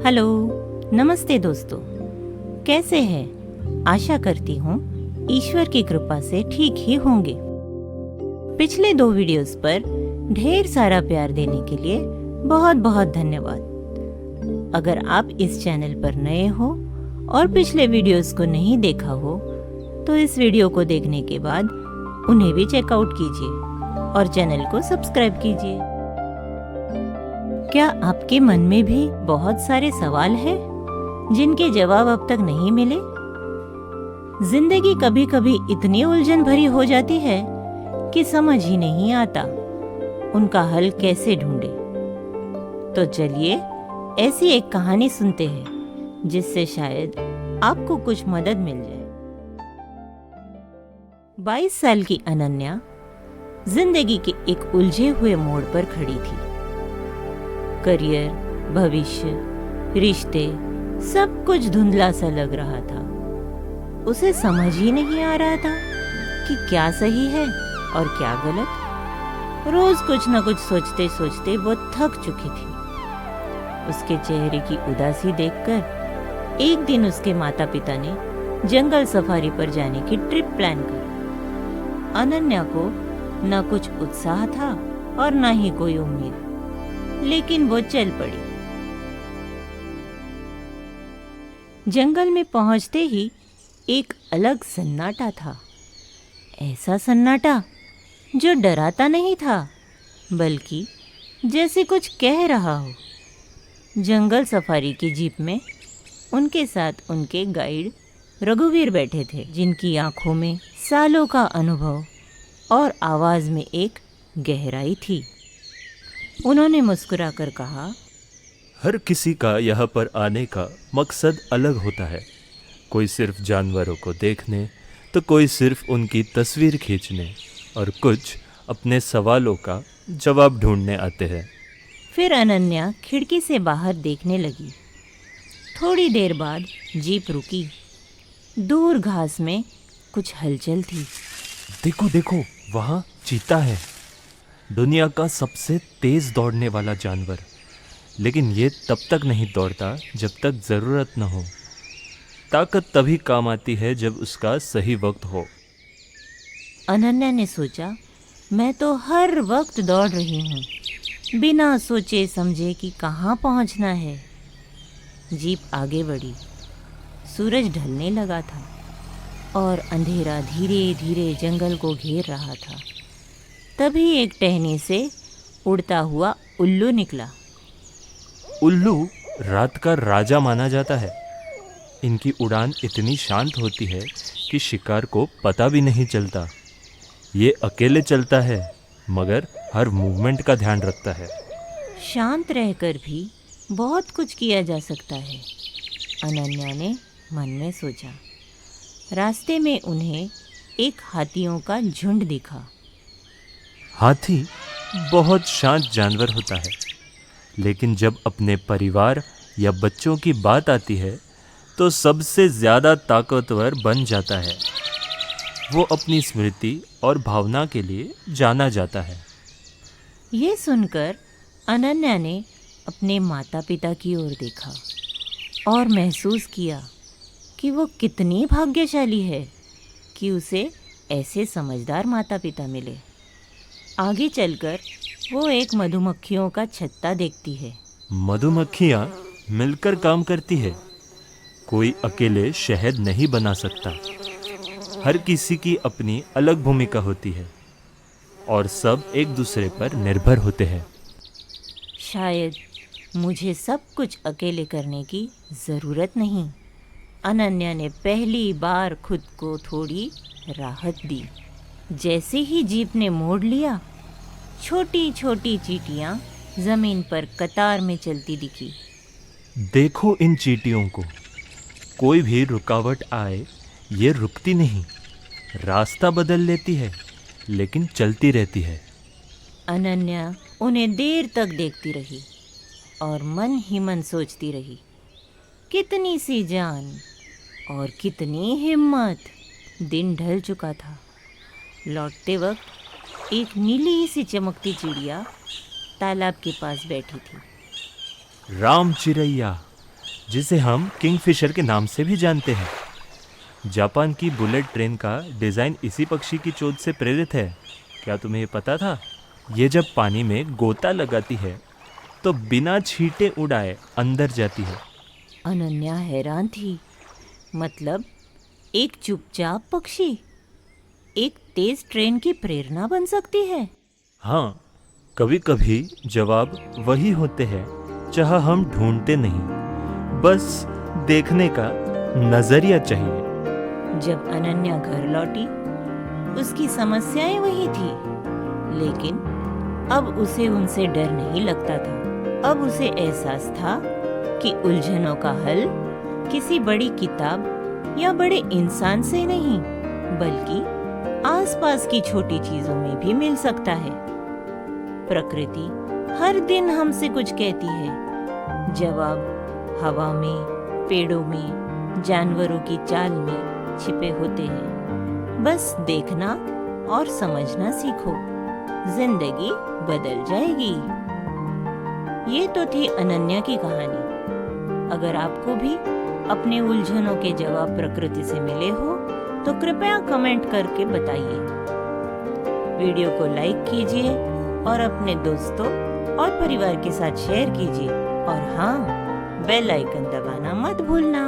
Hello, नमस्ते दोस्तों। कैसे हैं? आशा करती हूँ ईश्वर की कृपा से ठीक ही होंगे। पिछले 2 वीडियोस पर ढेर सारा प्यार देने के लिए बहुत बहुत धन्यवाद। अगर आप इस चैनल पर नए हो और पिछले वीडियोस को नहीं देखा हो तो इस वीडियो को देखने के बाद उन्हें भी चेकआउट कीजिए और चैनल को सब्सक्राइब कीजिए। क्या आपके मन में भी बहुत सारे सवाल हैं जिनके जवाब अब तक नहीं मिले? जिंदगी कभी कभी इतनी उलझन भरी हो जाती है कि समझ ही नहीं आता उनका हल कैसे ढूंढे। तो चलिए ऐसी एक कहानी सुनते हैं जिससे शायद आपको कुछ मदद मिल जाए। 22 साल की अनन्या जिंदगी के एक उलझे हुए मोड़ पर खड़ी थी। करियर, भविष्य, रिश्ते, सब कुछ धुंधला सा लग रहा था। उसे समझ ही नहीं आ रहा था कि क्या सही है और क्या गलत। रोज कुछ न कुछ सोचते सोचते वो थक चुकी थी। उसके चेहरे की उदासी देखकर एक दिन उसके माता पिता ने जंगल सफारी पर जाने की ट्रिप प्लान की। अनन्या को न कुछ उत्साह था और न ही कोई उम्मीद, लेकिन वो चल पड़ी। जंगल में पहुंचते ही एक अलग सन्नाटा था। ऐसा सन्नाटा जो डराता नहीं था बल्कि जैसे कुछ कह रहा हो। जंगल सफारी की जीप में उनके साथ उनके गाइड रघुवीर बैठे थे, जिनकी आंखों में सालों का अनुभव और आवाज में एक गहराई थी। उन्होंने मुस्कुराकर कहा, हर किसी का यहाँ पर आने का मकसद अलग होता है। कोई सिर्फ जानवरों को देखने, तो कोई सिर्फ उनकी तस्वीर खींचने और कुछ अपने सवालों का जवाब ढूंढने आते हैं। फिर अनन्या खिड़की से बाहर देखने लगी। थोड़ी देर बाद जीप रुकी। दूर घास में कुछ हलचल थी। देखो देखो, वहाँ चीता है, दुनिया का सबसे तेज दौड़ने वाला जानवर। लेकिन ये तब तक नहीं दौड़ता जब तक ज़रूरत न हो। ताकत तभी काम आती है जब उसका सही वक्त हो। अनन्या ने सोचा, मैं तो हर वक्त दौड़ रही हूँ, बिना सोचे समझे कि कहाँ पहुँचना है। जीप आगे बढ़ी। सूरज ढलने लगा था और अंधेरा धीरे धीरे जंगल को घेर रहा था। तभी एक टहनी से उड़ता हुआ उल्लू निकला। उल्लू रात का राजा माना जाता है। इनकी उड़ान इतनी शांत होती है कि शिकार को पता भी नहीं चलता। ये अकेले चलता है मगर हर मूवमेंट का ध्यान रखता है। शांत रहकर भी बहुत कुछ किया जा सकता है, अनन्या ने मन में सोचा। रास्ते में उन्हें एक हाथियों का झुंड दिखा। हाथी बहुत शांत जानवर होता है, लेकिन जब अपने परिवार या बच्चों की बात आती है तो सबसे ज़्यादा ताकतवर बन जाता है। वो अपनी स्मृति और भावना के लिए जाना जाता है। ये सुनकर अनन्या ने अपने माता पिता की ओर देखा और महसूस किया कि वो कितनी भाग्यशाली है कि उसे ऐसे समझदार माता पिता मिले। आगे चलकर वो एक मधुमक्खियों का छत्ता देखती है। मधुमक्खियाँ मिलकर काम करती है। कोई अकेले शहद नहीं बना सकता। हर किसी की अपनी अलग भूमिका होती है और सब एक दूसरे पर निर्भर होते हैं। शायद मुझे सब कुछ अकेले करने की ज़रूरत नहीं। अनन्या ने पहली बार खुद को थोड़ी राहत दी। जैसे ही जीप ने मोड़ लिया, छोटी छोटी चींटियां जमीन पर कतार में चलती दिखी। देखो इन चींटियों को, कोई भी रुकावट आए ये रुकती नहीं। रास्ता बदल लेती है लेकिन चलती रहती है। अनन्या उन्हें देर तक देखती रही और मन ही मन सोचती रही, कितनी सी जान और कितनी हिम्मत। दिन ढल चुका था। लौटते वक्त एक नीली सी चमकती चिड़िया तालाब के पास बैठी थी। राम चिरैया, जिसे हम किंगफिशर के नाम से भी जानते हैं। जापान की बुलेट ट्रेन का डिज़ाइन इसी पक्षी की चोंच से प्रेरित है। क्या तुम्हें ये पता था? ये जब पानी में गोता लगाती है तो बिना छींटे उड़ाए अंदर जाती है। अनन्या हैरान थी। मतलब एक चुपचाप पक्षी एक तेज ट्रेन की प्रेरणा बन सकती है। हाँ, कभी कभी जवाब वही होते हैं चाह हम ढूंढते नहीं, बस देखने का नजरिया चाहिए। जब अनन्या घर लौटी, उसकी समस्याएं वही थी, लेकिन अब उसे उनसे डर नहीं लगता था। अब उसे एहसास था कि उलझनों का हल किसी बड़ी किताब या बड़े इंसान से नहीं, बल्कि आसपास की छोटी चीजों में भी मिल सकता है। प्रकृति हर दिन हमसे कुछ कहती है। जवाब हवा में, पेड़ों में, जानवरों की चाल में छिपे होते हैं। बस देखना और समझना सीखो, जिंदगी बदल जाएगी। ये तो थी अनन्या की कहानी। अगर आपको भी अपने उलझनों के जवाब प्रकृति से मिले हो तो कृपया कमेंट करके बताइए। वीडियो को लाइक कीजिए और अपने दोस्तों और परिवार के साथ शेयर कीजिए। और हाँ, बेल आइकन दबाना मत भूलना।